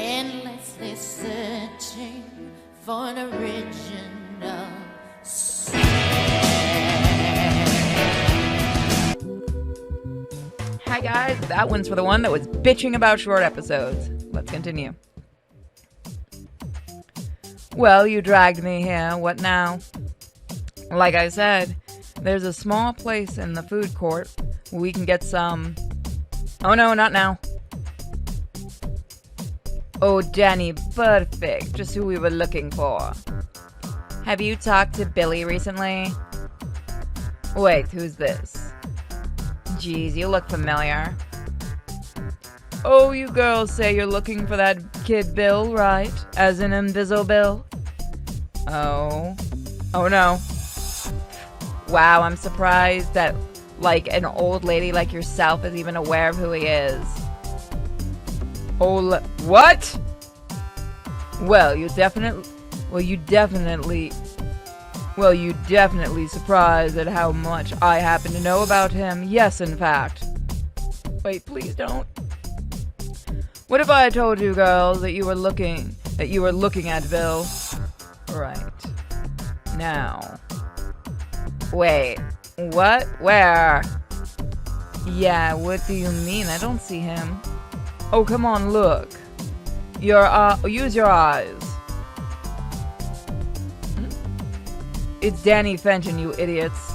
endlessly searching for an original sin. Hi guys, that one's for the one that was bitching about short episodes. Let's continue. Well, you dragged me here. What now? Like I said, there's a small place in the food court where we can get some... Oh no, not now. Oh, Danny, perfect. Just who we were looking for. Have you talked to Billy recently? Wait, who's this? Jeez, you look familiar. Oh, you girls say you're looking for that kid Bill, right? As in Invisible Bill? Oh. Oh no. Wow, I'm surprised that, like, an old lady like yourself is even aware of who he is. Oh, what? Well, you definitely surprised at how much I happen to know about him. Yes, in fact. Wait, please don't. What if I told you, girls, that you were looking at Bill? Right. Now. Wait. What? Where? Yeah, what do you mean? I don't see him. Oh, come on, look. Use your eyes. It's Danny Fenton, you idiots.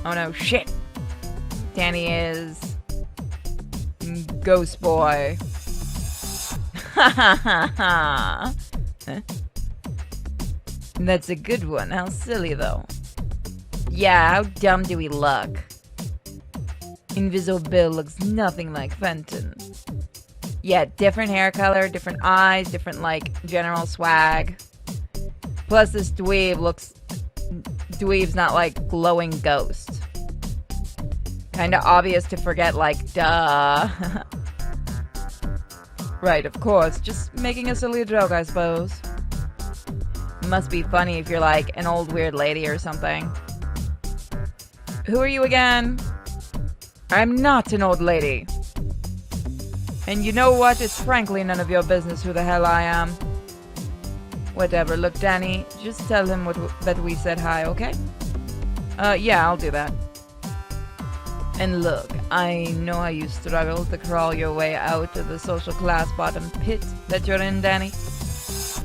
Oh no, shit. Danny is... Ghost Boy. Ha ha ha ha. That's a good one. How silly, though. Yeah, how dumb do we look? Invisible Bill looks nothing like Fenton. Yeah, different hair color, different eyes, different, like, general swag. Plus, this dweeb's not, like, glowing ghost. Kinda obvious to forget, like, duh. Right, of course. Just making a silly joke, I suppose. Must be funny if you're, like, an old weird lady or something. Who are you again? I'm not an old lady. And you know what? It's frankly none of your business who the hell I am. Whatever. Look, Danny, just tell him that we said hi, okay? Yeah, I'll do that. And look, I know how you struggle to crawl your way out of the social class bottom pit that you're in, Danny.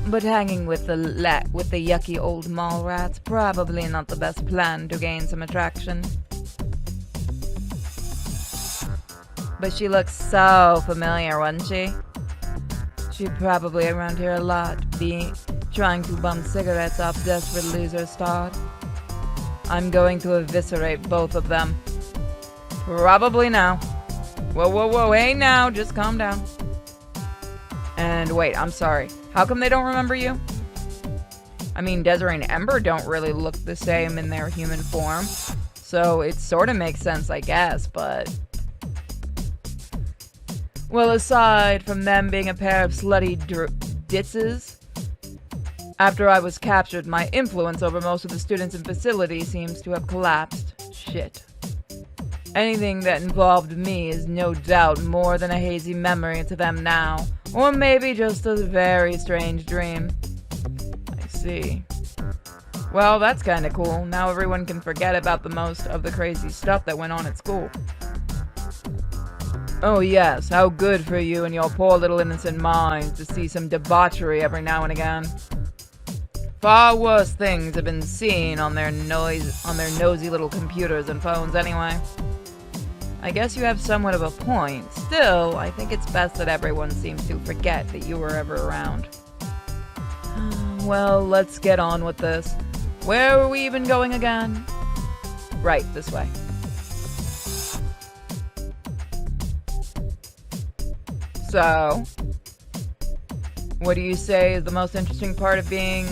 But hanging with the yucky old mall rats probably not the best plan to gain some attraction. But she looks so familiar, wasn't she? She's probably around here a lot, trying to bum cigarettes off desperate losers' start. I'm going to eviscerate both of them. Probably now. Whoa, whoa, whoa, hey now, just calm down. And wait, I'm sorry. How come they don't remember you? I mean, Desiree and Ember don't really look the same in their human form, so it sort of makes sense, I guess, but... Well, aside from them being a pair of slutty ditzes, after I was captured, my influence over most of the students in facility seems to have collapsed. Shit. Anything that involved me is no doubt more than a hazy memory to them now, or maybe just a very strange dream. I see. Well, that's kinda cool. Now everyone can forget about the most of the crazy stuff that went on at school. Oh yes, how good for you and your poor little innocent minds to see some debauchery every now and again. Far worse things have been seen on their nosy little computers and phones anyway. I guess you have somewhat of a point. Still, I think it's best that everyone seems to forget that you were ever around. Well, let's get on with this. Where were we even going again? Right, this way. So, what do you say is the most interesting part of being...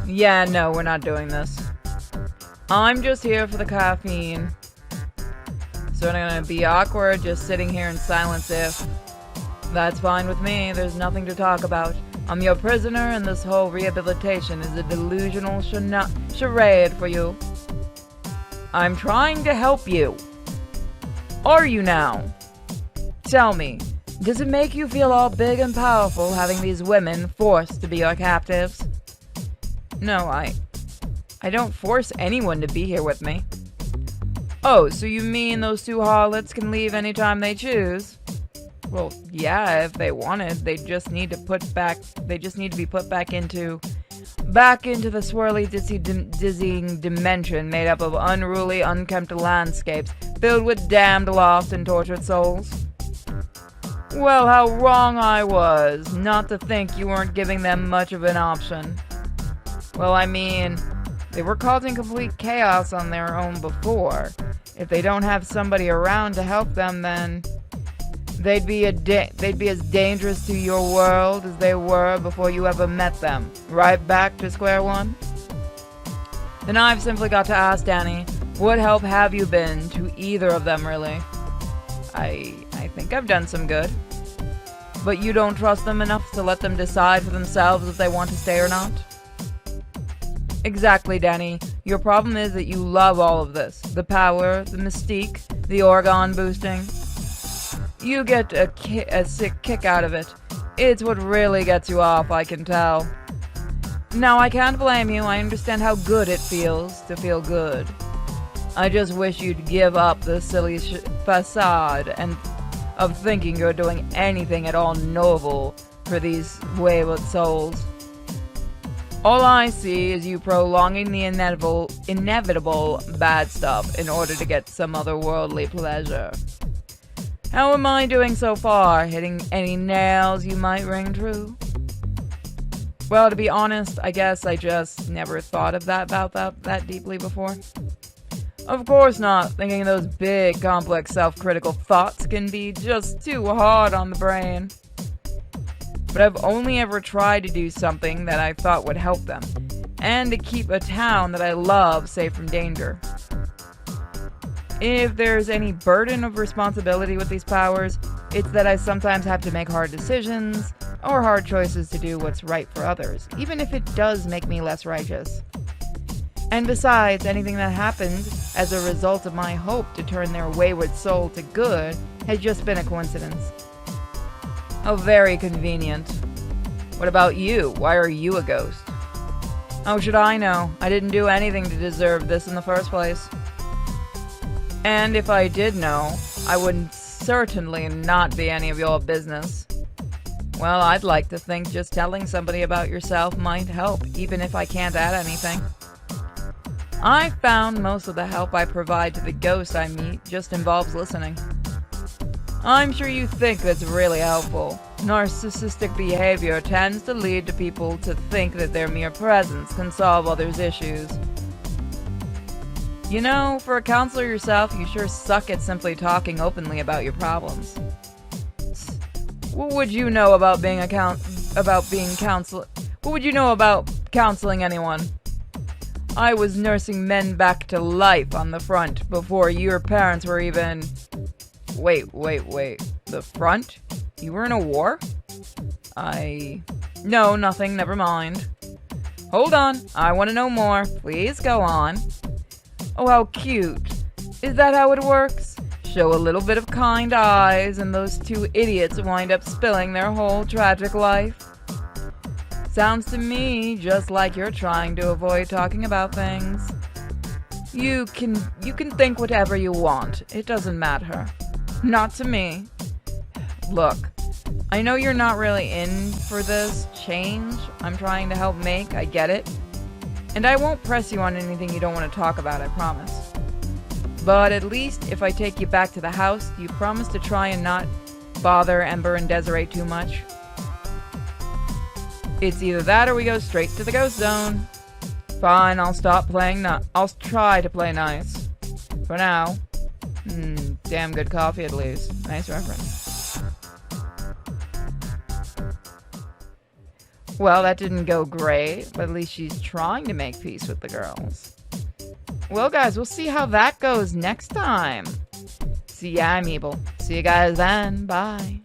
Yeah, no, we're not doing this. I'm just here for the caffeine. So I'm gonna be awkward just sitting here in silence if... That's fine with me, there's nothing to talk about. I'm your prisoner and this whole rehabilitation is a delusional charade for you. I'm trying to help you. Are you now? Tell me, Does it make you feel all big and powerful having these women forced to be your captives? No, I don't force anyone to be here with me. Oh, so you mean those two harlots can leave anytime they choose? Well, yeah, if they wanted, they just need to be put back into the swirly, dizzying dimension made up of unruly, unkempt landscapes filled with damned, lost, and tortured souls. Well, how wrong I was not to think you weren't giving them much of an option. Well, I mean, they were causing complete chaos on their own before. If they don't have somebody around to help them, then they'd be as dangerous to your world as they were before you ever met them. Right back to square one? Then I've simply got to ask Danny, what help have you been to either of them, really? I think I've done some good. But you don't trust them enough to let them decide for themselves if they want to stay or not? Exactly, Danny. Your problem is that you love all of this. The power, the mystique, the organ boosting. You get a sick kick out of it. It's what really gets you off, I can tell. Now, I can't blame you. I understand how good it feels to feel good. I just wish you'd give up the silly facade and of thinking you're doing anything at all noble for these wayward souls. All I see is you prolonging the inevitable bad stuff in order to get some otherworldly pleasure. How am I doing so far? Hitting any nails you might ring true? Well, to be honest, I guess I just never thought of that deeply before. Of course not. Thinking those big, complex, self-critical thoughts can be just too hard on the brain. But I've only ever tried to do something that I thought would help them, and to keep a town that I love safe from danger. If there's any burden of responsibility with these powers, it's that I sometimes have to make hard decisions, or hard choices to do what's right for others, even if it does make me less righteous. And besides, anything that happened as a result of my hope to turn their wayward soul to good has just been a coincidence. How very convenient. What about you? Why are you a ghost? How should I know? I didn't do anything to deserve this in the first place. And if I did know, I would certainly not be any of your business. Well, I'd like to think just telling somebody about yourself might help, even if I can't add anything. I found most of the help I provide to the ghosts I meet just involves listening. I'm sure you think that's really helpful. Narcissistic behavior tends to lead to people to think that their mere presence can solve others' issues. You know, for a counselor yourself, you sure suck at simply talking openly about your problems. What would you know about What would you know about counseling anyone? I was nursing men back to life on the front before your parents were even... Wait. The front? You were in a war? No, nothing, never mind. Hold on, I want to know more. Please go on. Oh, how cute. Is that how it works? Show a little bit of kind eyes, and those two idiots wind up spilling their whole tragic life. Sounds to me just like you're trying to avoid talking about things. You can think whatever you want. It doesn't matter. Not to me. Look, I know you're not really in for this change I'm trying to help make, I get it. And I won't press you on anything you don't want to talk about, I promise. But at least if I take you back to the house, do you promise to try and not bother Ember and Desiree too much? It's either that or we go straight to the ghost zone. Fine, I'll try to play nice. For now. Damn good coffee at least. Nice reference. Well, that didn't go great, but at least she's trying to make peace with the girls. Well, guys, we'll see how that goes next time. See ya, I'm Evil. See you guys then. Bye.